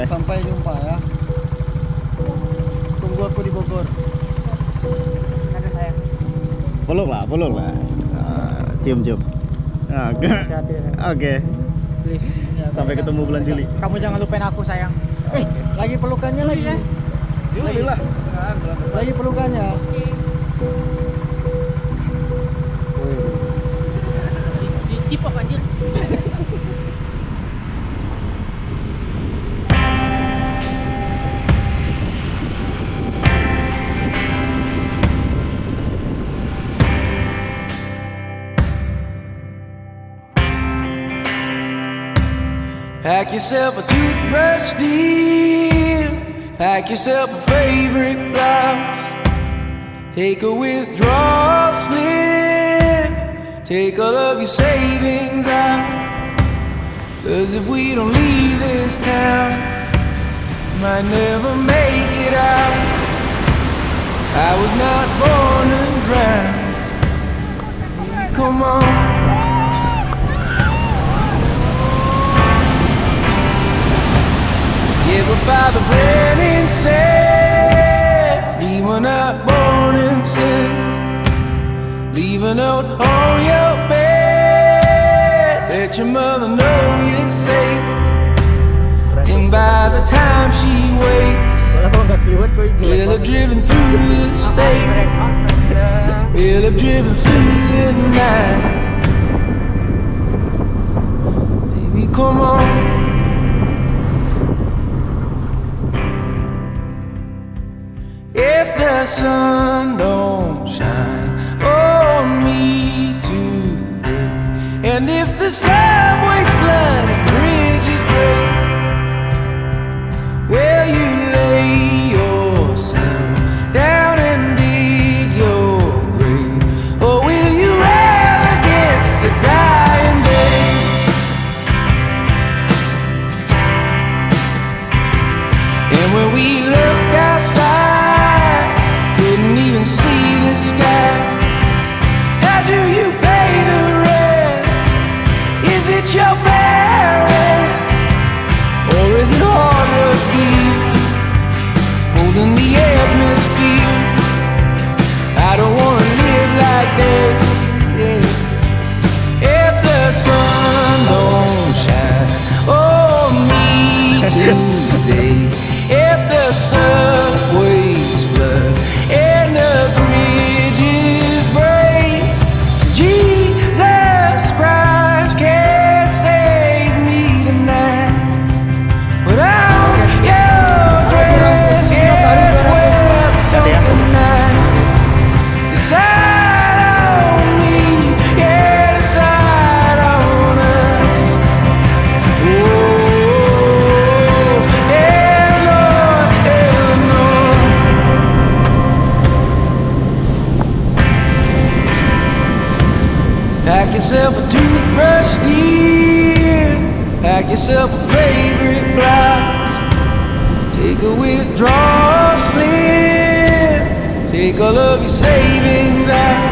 Sampai jumpa ya. Tunggu aku di Bogor. Ada saya. Peluk lah. Cium. Oke. Oke. Please. Sampai ketemu bulan Juli. Kamu jangan lupain aku sayang. Lagi pelukannya lagi. Juli lah. Lagi pelukannya. Cipok anjir. Pack yourself a toothbrush, dear. Pack yourself a favorite blouse. Take a withdrawal slip. Take all of your savings out. 'Cause if we don't leave this town, we might never make it out. I was not born to drown. Come on. Get what Father Brennan said. We were not born in sin. Leave a note on your bed. Let your mother know you're safe. And by the time she wakes, we'll have driven through the state. We'll have driven through the night. Baby, come on. If the sun don't shine on me today, and if the subways flood and bridges break, will you lay yourself down and dig your grave, or will you rail against the dying day? And when we looked outside, couldn't even see the sky. How do you pay the rent? Is it your parents? Or is it hard work deep, holding the atmosphere? I don't wanna live like that, yeah. If the sun don't shine on me today, if the subways flood and the bridges break, Jesus Christ can save me tonight. Without your dress, yes, well, something nice. Decide on me, yeah, decide on us. Oh, pack yourself a toothbrush, dear. Pack yourself a favorite blouse. Take a withdrawal slip. Take all of your savings out.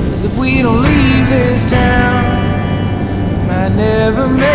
'Cause if we don't leave this town, we might never make